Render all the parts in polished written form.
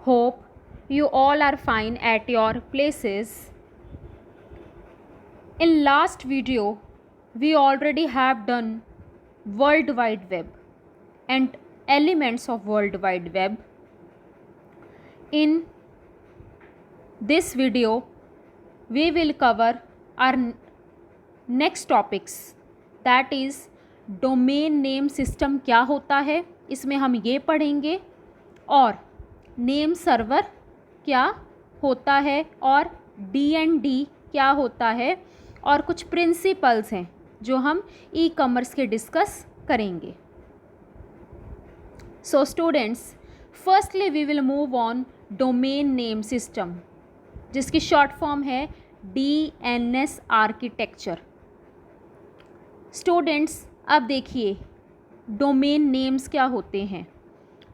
Hope you all are fine at your places. In last video, we already have done World Wide Web and elements of World Wide Web. In this video, we will cover our next topics, that is domain name system क्या होता है, इसमें हम ये पढ़ेंगे, और name server क्या होता है और DND क्या होता है, और कुछ प्रिंसिपल्स हैं जो हम ई कॉमर्स के डिस्कस करेंगे. So students, firstly we will move on domain name system, जिसकी शॉर्ट फॉर्म है DNS आर्किटेक्चर. स्टूडेंट्स, अब देखिए डोमेन नेम्स क्या होते हैं.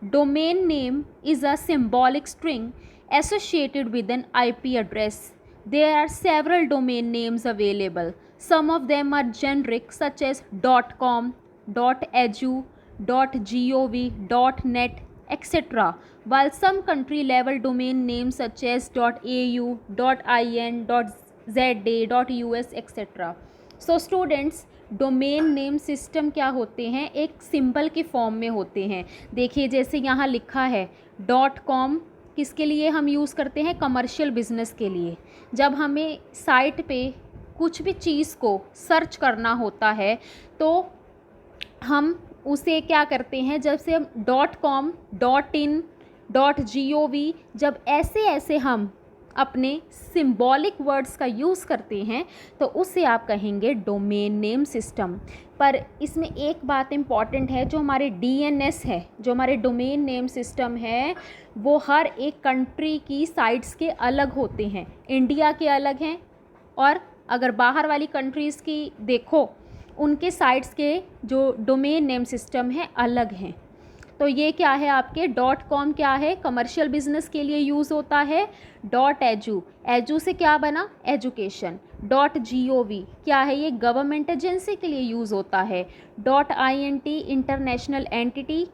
Domain name is a symbolic string associated with an IP address. There are several domain names available. Some of them are generic such as .com, .edu, .gov, .net, etc. While some country level domain names such as .au, .in, .za, .us, etc. So students, domain name system क्या होते हैं, एक symbol के form में होते हैं. देखिए जैसे यहाँ लिखा है .com, किसके लिए हम यूज़ करते हैं, कमर्शियल बिजनेस के लिए. जब हमें साइट पे कुछ भी चीज़ को सर्च करना होता है तो हम उसे क्या करते हैं, जब से हम .com, .in, .gov, जब ऐसे हम अपने सिंबॉलिक वर्ड्स का यूज़ करते हैं तो उससे आप कहेंगे डोमेन नेम सिस्टम. पर इसमें एक बात इम्पॉर्टेंट है, जो हमारे DNS है, जो हमारे डोमेन नेम सिस्टम है, वो हर एक कंट्री की साइट्स के अलग होते हैं. इंडिया के अलग हैं, और अगर बाहर वाली कंट्रीज़ की देखो, उनके साइट्स के जो डोमेन नेम सिस्टम है अलग हैं. तो ये क्या है आपके .com क्या है, कमर्शियल बिजनेस के लिए यूज़ होता है. .edu से क्या बना, एजुकेशन. .gov क्या है, ये गवर्नमेंट एजेंसी के लिए यूज़ होता है. .int international entity.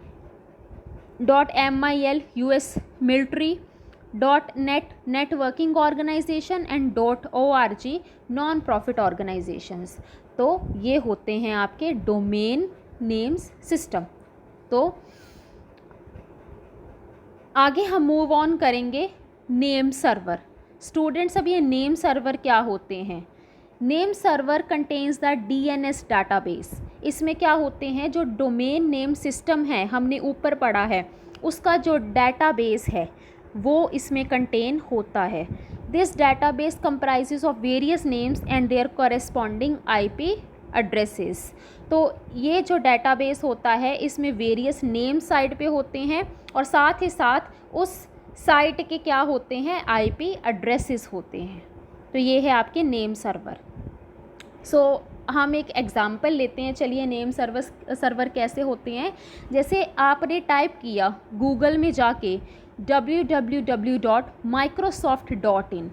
.mil US military. .net networking organization and .org non profit organizations. तो ये होते हैं आपके डोमेन नेम्स सिस्टम. तो आगे हम मूव ऑन करेंगे नेम सर्वर. स्टूडेंट्स, अब ये नेम सर्वर क्या होते हैं. Name server contains the DNS database. इसमें क्या होते हैं, जो डोमेन नेम सिस्टम है, हमने ऊपर पढ़ा है, उसका जो डाटाबेस है वो इसमें कंटेन होता है. This database comprises of various names and their corresponding IP addresses. तो ये जो डाटाबेस होता है, इसमें वेरियस नेम साइट पे होते हैं, और साथ ही साथ उस साइट के क्या होते हैं, IP एड्रेसेस होते हैं. तो ये है आपके नेम सर्वर. सो हम एक एग्ज़ाम्पल लेते हैं. चलिए नेम सर्वर कैसे होते हैं. जैसे आपने टाइप किया गूगल में जाके www.microsoft.in,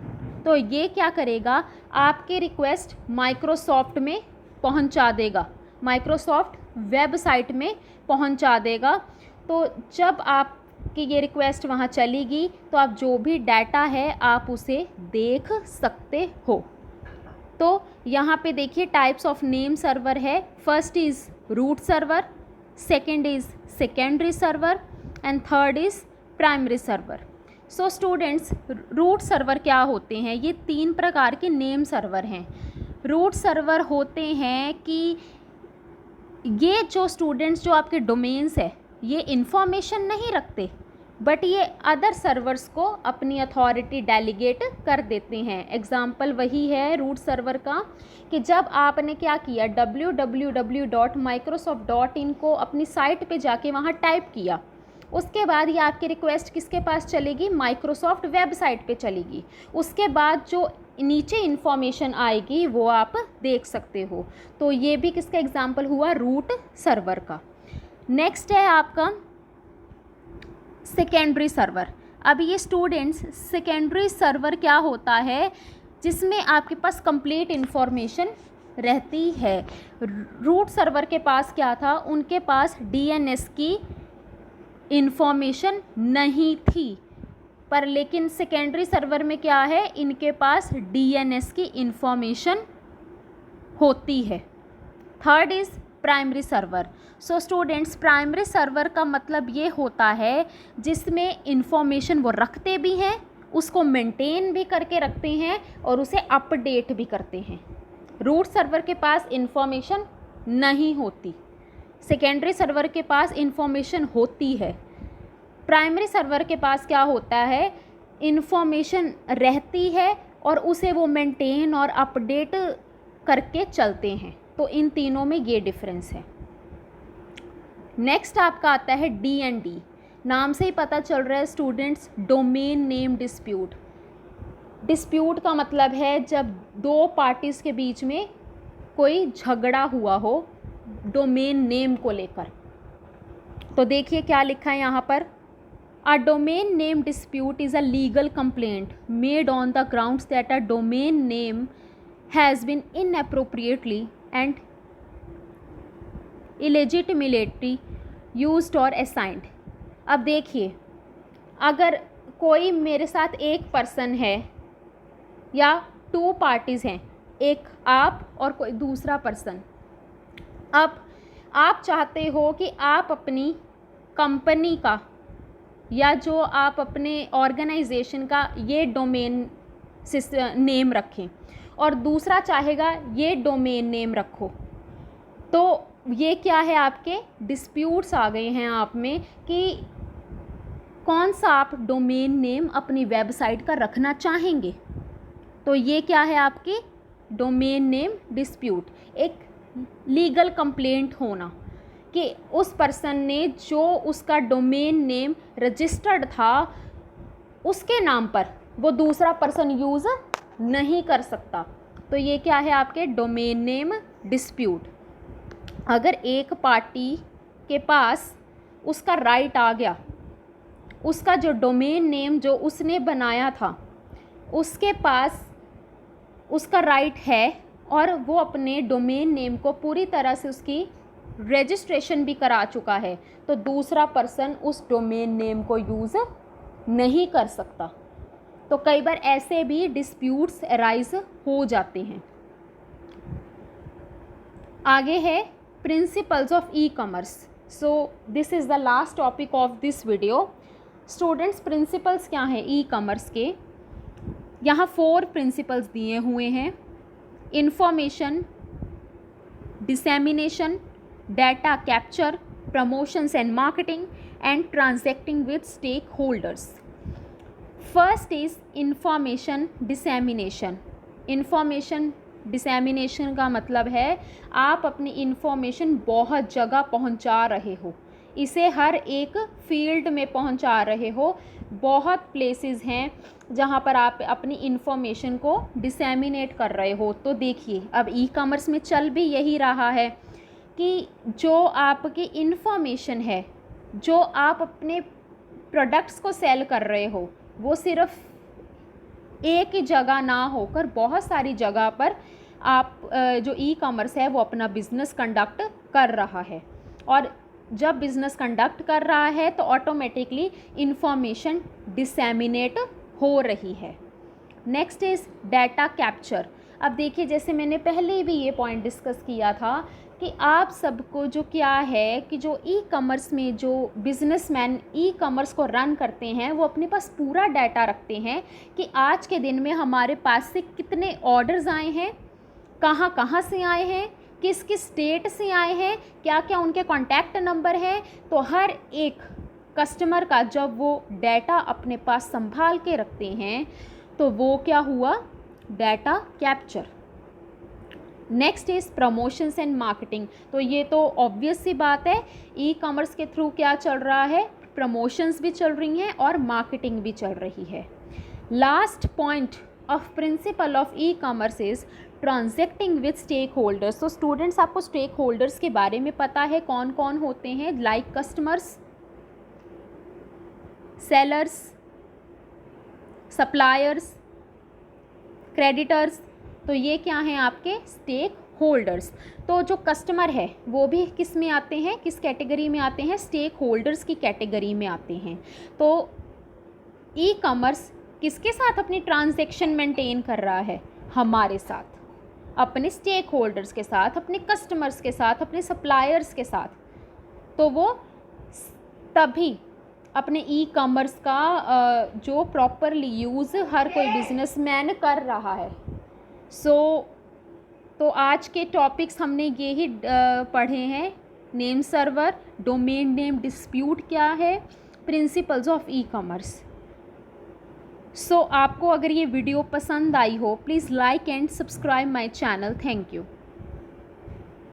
तो ये क्या करेगा, आपके रिक्वेस्ट माइक्रोसॉफ्ट में पहुंचा देगा, माइक्रोसॉफ्ट वेबसाइट में पहुंचा देगा. तो जब आपकी ये रिक्वेस्ट वहाँ चलेगी तो आप जो भी डाटा है आप उसे देख सकते हो. तो यहाँ पे देखिए टाइप्स ऑफ नेम सर्वर है. First is root server, second is secondary server, and third is primary server. So students, root server क्या होते हैं, ये 3 प्रकार के नेम सर्वर हैं. रूट सर्वर होते हैं कि ये जो स्टूडेंट्स, जो आपके डोमेन्स है, ये इन्फॉर्मेशन नहीं रखते, बट ये अदर सर्वर्स को अपनी अथॉरिटी डेलीगेट कर देते हैं. एग्जाम्पल वही है रूट सर्वर का, कि जब आपने क्या किया, www.microsoft.in को अपनी साइट पे जाके वहाँ टाइप किया, उसके बाद ये आपकी रिक्वेस्ट किसके पास चलेगी, माइक्रोसॉफ्ट वेबसाइट पे चलेगी. उसके बाद जो नीचे इन्फॉर्मेशन आएगी वो आप देख सकते हो. तो ये भी किसका एग्जाम्पल हुआ, रूट सर्वर का. नेक्स्ट है आपका सेकेंडरी सर्वर. अब ये स्टूडेंट्स, सेकेंडरी सर्वर क्या होता है, जिसमें आपके पास कंप्लीट इन्फॉर्मेशन रहती है. रूट सर्वर के पास क्या था, उनके पास DNS की इन्फॉर्मेशन नहीं थी. पर लेकिन सेकेंडरी सर्वर में क्या है, इनके पास डीएनएस की इंफॉर्मेशन होती है। Third is primary server. So students, primary server का मतलब ये होता है जिसमें इंफॉर्मेशन वो रखते भी हैं, उसको मेंटेन भी करके रखते हैं और उसे अपडेट भी करते हैं। रूट सर्वर के पास इंफॉर्मेशन नहीं होती, सेकेंडरी सर्वर के पास इंफॉर्मेशन होती है। प्राइमरी सर्वर के पास क्या होता है, इंफॉर्मेशन रहती है और उसे वो मेंटेन और अपडेट करके चलते हैं। तो इन तीनों में ये डिफरेंस है। नेक्स्ट आपका आता है D&D। नाम से ही पता चल रहा है students, domain name dispute. Dispute का मतलब है जब दो पार्टीज़ के बीच में कोई झगड़ा हुआ हो डोमेन नेम को लेकर। तो देखिए क्या लिखा है यहाँ पर, a domain name dispute is a legal complaint made on the grounds that a domain name has been inappropriately and illegitimately used or assigned। अब देखिए, अगर कोई मेरे साथ एक पर्सन है या टू पार्टीज़ हैं, एक आप और कोई दूसरा पर्सन, अब आप चाहते हो कि आप अपनी कंपनी का या जो आप अपने ऑर्गेनाइजेशन का ये डोमेन नेम रखें और दूसरा चाहेगा ये डोमेन नेम रखो। तो ये क्या है, आपके डिस्प्यूट्स आ गए हैं आप में कि कौन सा आप डोमेन नेम अपनी वेबसाइट का रखना चाहेंगे। तो ये क्या है, आपकी डोमेन नेम डिस्प्यूट, एक लीगल कंप्लेंट होना कि उस पर्सन ने जो उसका डोमेन नेम रजिस्टर्ड था उसके नाम पर वो दूसरा पर्सन यूज़ नहीं कर सकता। तो ये क्या है, आपके डोमेन नेम डिस्प्यूट। अगर एक पार्टी के पास उसका राइट आ गया, उसका जो डोमेन नेम जो उसने बनाया था उसके पास उसका राइट है और वो अपने डोमेन नेम को पूरी तरह से उसकी रजिस्ट्रेशन भी करा चुका है, तो दूसरा पर्सन उस डोमेन नेम को यूज़ नहीं कर सकता। तो कई बार ऐसे भी डिस्प्यूट्स अराइज हो जाते हैं। आगे है principles of e commerce. So this is the last topic of this video. Students, principles क्या हैं ई कॉमर्स के? यहाँ 4 प्रिंसिपल्स दिए हुए हैं। Information dissemination, data capture, promotions and marketing and transacting with stake holders. First is information dissemination. Information dissemination का मतलब है आप अपनी इंफॉर्मेशन बहुत जगह पहुंचा रहे हो, इसे हर एक फील्ड में पहुंचा रहे हो। बहुत प्लेसेस हैं जहां पर आप अपनी इंफॉर्मेशन को डिसेमिनेट कर रहे हो। तो देखिए, अब ई कॉमर्स में चल भी यही रहा है कि जो आपकी इंफॉर्मेशन है, जो आप अपने प्रोडक्ट्स को सेल कर रहे हो, वो सिर्फ एक ही जगह ना होकर बहुत सारी जगह पर आप जो ई कॉमर्स है वो अपना बिज़नेस कंडक्ट कर रहा है। और जब बिज़नेस कंडक्ट कर रहा है तो ऑटोमेटिकली इंफॉर्मेशन डिसेमिनेट हो रही है। Next is data capture. अब देखिए, जैसे मैंने पहले भी ये पॉइंट डिस्कस किया था कि आप सबको जो क्या है कि जो ई कॉमर्स में जो बिजनेसमैन ई कॉमर्स को रन करते हैं वो अपने पास पूरा डाटा रखते हैं कि आज के दिन में हमारे पास से कितने ऑर्डर्स आए हैं, कहाँ कहाँ से आए हैं, किस किस स्टेट से आए हैं, क्या क्या उनके कॉन्टैक्ट नंबर हैं। तो हर एक कस्टमर का जब वो डाटा अपने पास संभाल के रखते हैं तो वो क्या हुआ, data capture. Next is promotions and marketing. तो ये तो ऑब्वियस सी बात है, ई कॉमर्स के थ्रू क्या चल रहा है, प्रमोशंस भी चल रही हैं और मार्केटिंग भी चल रही है। Last point of principle of e commerce is transacting with stake holders. तो स्टूडेंट्स, आपको स्टेक होल्डर्स के बारे में पता है कौन कौन होते हैं, like customers, sellers, suppliers, creditors. तो ये क्या हैं, आपके स्टेक होल्डर्स। तो जो कस्टमर है वो भी किस में आते हैं, किस कैटेगरी में आते हैं, स्टेक होल्डर्स की कैटेगरी में आते हैं। तो ई कॉमर्स किसके साथ अपनी ट्रांजैक्शन मेंटेन कर रहा है? हमारे साथ, अपने स्टेक होल्डर्स के साथ, अपने कस्टमर्स के साथ, अपने सप्लायर्स के साथ। तो वो तभी अपने ई कॉमर्स का जो प्रॉपरली यूज़ हर कोई बिजनेसमैन कर रहा है। तो आज के टॉपिक्स हमने ये ही पढ़े हैं। Name server, domain name dispute क्या है, प्रिंसिपल्स ऑफ ई कॉमर्स। आपको अगर ये वीडियो पसंद आई हो, please like and subscribe my channel. Thank you.